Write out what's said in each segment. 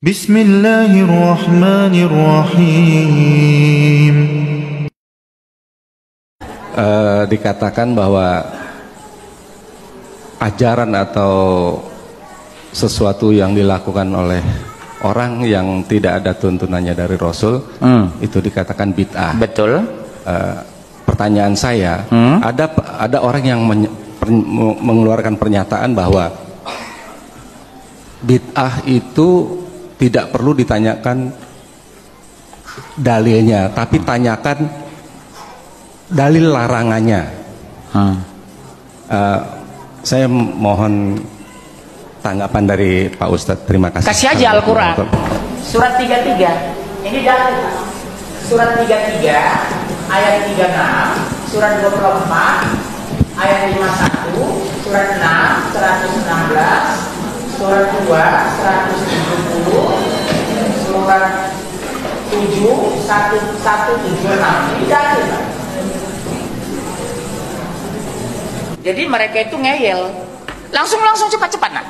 Bismillahirrahmanirrahim. Dikatakan bahwa ajaran atau sesuatu yang dilakukan oleh orang yang tidak ada tuntunannya dari Rasul itu dikatakan bid'ah. Betul. Pertanyaan saya, ada orang yang mengeluarkan pernyataan bahwa bid'ah itu tidak perlu ditanyakan dalilnya, tapi tanyakan dalil larangannya. Saya mohon tanggapan dari Pak Ustadz. Terima kasih. Kasih aja Al-Quran surat 33 ini dalil. Surat 33 ayat 36, surat 24 ayat 51, surat 6 116, surat 2 170, surat 7 1176. Ini dalil. Jadi mereka itu ngeyel. Langsung cepat nak.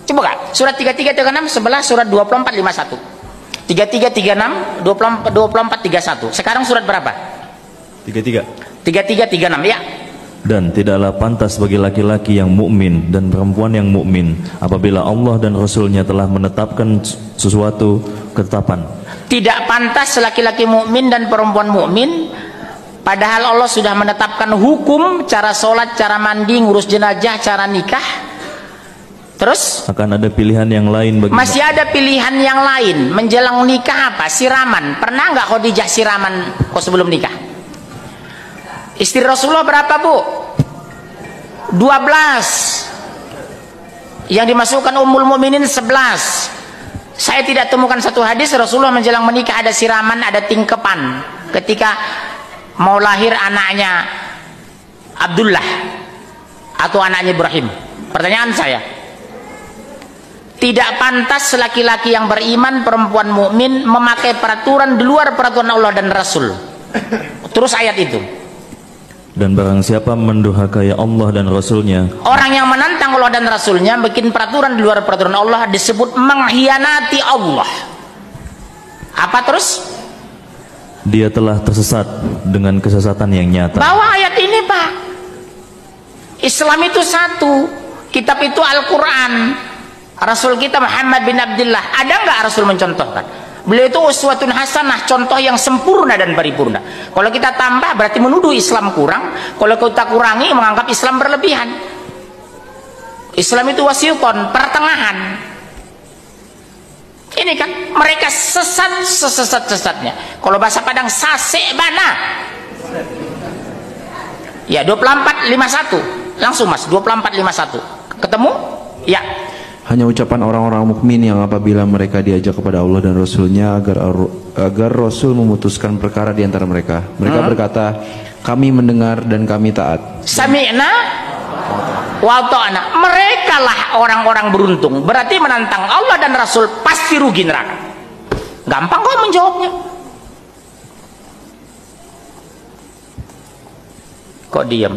Coba Kak, surat 33 36 11, surat 24 51. 33 36 24 31. Sekarang surat berapa? 33 36 ya. Dan tidaklah pantas bagi laki-laki yang mukmin dan perempuan yang mukmin apabila Allah dan Rasulnya telah menetapkan sesuatu ketetapan. Tidak pantas laki-laki mukmin dan perempuan mukmin padahal Allah sudah menetapkan hukum, cara sholat, cara mandi, ngurus jenazah, cara nikah. Terus akan ada pilihan yang lain bagi masih ada pilihan yang lain menjelang nikah. Apa? Siraman. Pernah nggak Khadijah siraman kok sebelum nikah? Istri Rasulullah berapa Bu? 12. Yang dimasukkan Ummul Mukminin 11. Saya tidak temukan satu hadis Rasulullah menjelang menikah ada siraman, ada tingkepan ketika mau lahir anaknya Abdullah atau anaknya Ibrahim. Pertanyaan saya, tidak pantas laki-laki yang beriman, perempuan mukmin memakai peraturan di luar peraturan Allah dan Rasul. Terus ayat itu. Dan barang siapa mendurhakai Allah dan Rasulnya, orang yang menantang Allah dan Rasulnya, bikin peraturan di luar peraturan Allah, disebut mengkhianati Allah. Apa terus? Dia telah tersesat dengan kesesatan yang nyata. Bawa ayat ini Pak. Islam itu satu, kitab itu Al-Quran, Rasul kita Muhammad bin Abdullah. Ada nggak Rasul mencontohkan? Beliau itu uswatun hasanah, contoh yang sempurna dan paripurna. Kalau kita tambah berarti menuduh Islam kurang. Kalau kita kurangi menganggap Islam berlebihan. Islam itu wasiuton, pertengahan. Ini kan mereka sesat-sesatnya. Kalau bahasa Padang sase bana. Ya 2451. Langsung Mas, 2451. Ketemu? Ya. Hanya ucapan orang-orang mukmin yang apabila mereka diajak kepada Allah dan Rasulnya agar Rasul memutuskan perkara di antara mereka. Mereka berkata, kami mendengar dan kami taat. Sami'na wa ta'na. Mereka lah orang-orang beruntung. Berarti menantang Allah dan Rasul pasti rugi neraka. Gampang kok menjawabnya. Kok diam?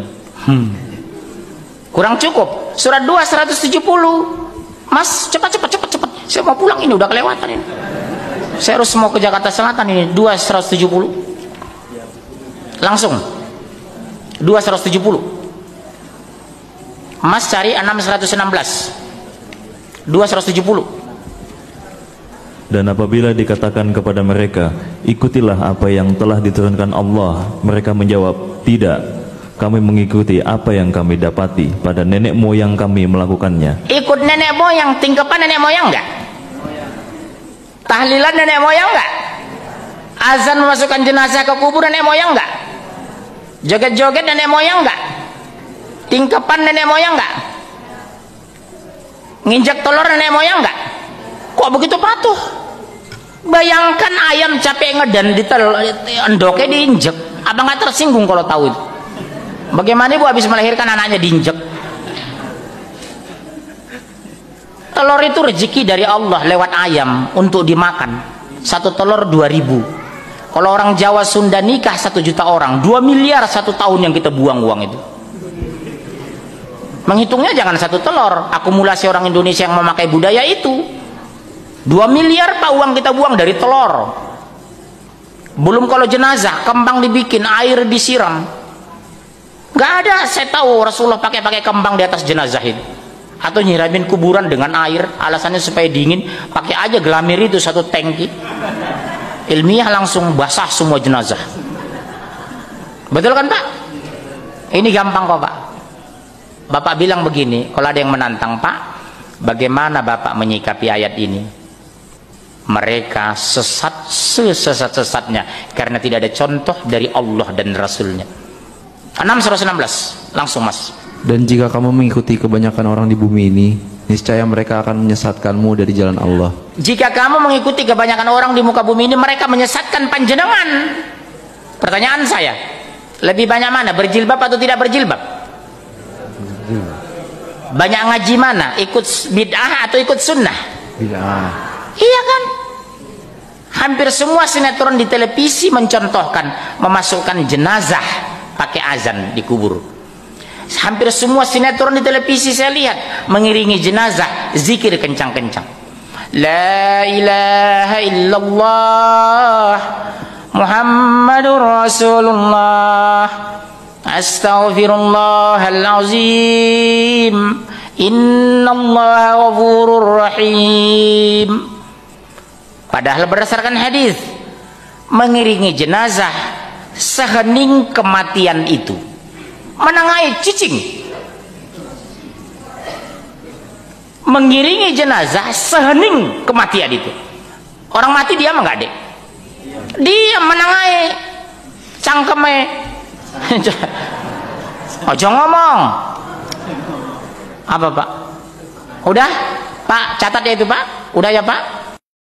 Kurang cukup. Surat 2 170. Mas, cepat. Saya mau pulang ini, udah kelewatan ini. Saya harus mau ke Jakarta Selatan ini. 270. Langsung. 270. Mas cari 6116. 270. Dan apabila dikatakan kepada mereka, ikutilah apa yang telah diturunkan Allah, mereka menjawab, tidak. Kami mengikuti apa yang kami dapati pada nenek moyang kami melakukannya. Ikut nenek moyang, tingkepan nenek moyang enggak? Tahlilan nenek moyang enggak? Azan memasukkan jenazah ke kubur nenek moyang enggak? Joget-joget nenek moyang enggak? Tingkepan nenek moyang enggak? Nginjak telur nenek moyang enggak? Kok begitu patuh? Bayangkan ayam capek ngedan di endoknya diinjek. Abang nggak tersinggung kalau tahu itu? Bagaimana ibu habis melahirkan anaknya diinjek? Telur itu rezeki dari Allah lewat ayam untuk dimakan. Satu telur 2000. Kalau orang Jawa Sunda nikah 1 juta orang, 2 miliar 1 tahun yang kita buang uang itu. Menghitungnya jangan 1 telur. Akumulasi orang Indonesia yang memakai budaya itu. 2 miliar Pak uang kita buang dari telur. Belum kalau jenazah, kembang dibikin, air disiram. Gak ada, saya tahu Rasulullah pakai kembang di atas jenazah itu. Atau nyiramin kuburan dengan air, alasannya supaya dingin. Pakai aja gelamir itu 1 tangki. Ilmiah langsung basah semua jenazah. Betul kan Pak? Ini gampang kok Pak. Bapak bilang begini, kalau ada yang menantang, Pak, bagaimana Bapak menyikapi ayat ini? Mereka sesat sesat-sesatnya karena tidak ada contoh dari Allah dan Rasulnya. 6:16, langsung Mas. Dan jika kamu mengikuti kebanyakan orang di bumi ini, niscaya mereka akan menyesatkanmu dari jalan Allah. Jika kamu mengikuti kebanyakan orang di muka bumi ini, mereka menyesatkan panjenengan. Pertanyaan saya, lebih banyak mana, berjilbab atau tidak berjilbab? Banyak ngaji mana, ikut bid'ah atau ikut sunnah? Bid'ah. Iya kan? Hampir semua sinetron di televisi mencontohkan memasukkan jenazah pakai azan di kubur. Hampir semua sinetron di televisi saya lihat mengiringi jenazah zikir kencang-kencang. La ilaha illallah Muhammadur Rasulullah Astaghfirullahalazim Innallaha ghafurur rahim. Padahal berdasarkan hadis, mengiringi jenazah sehening kematian itu menengahi cicing. Mengiringi jenazah sehening kematian itu. Orang mati diam enggak, Dek? Diam menengahi cangkeme. Ojo ngomong. Apa Pak? Udah? Pak, catat ya itu Pak? Udah ya Pak?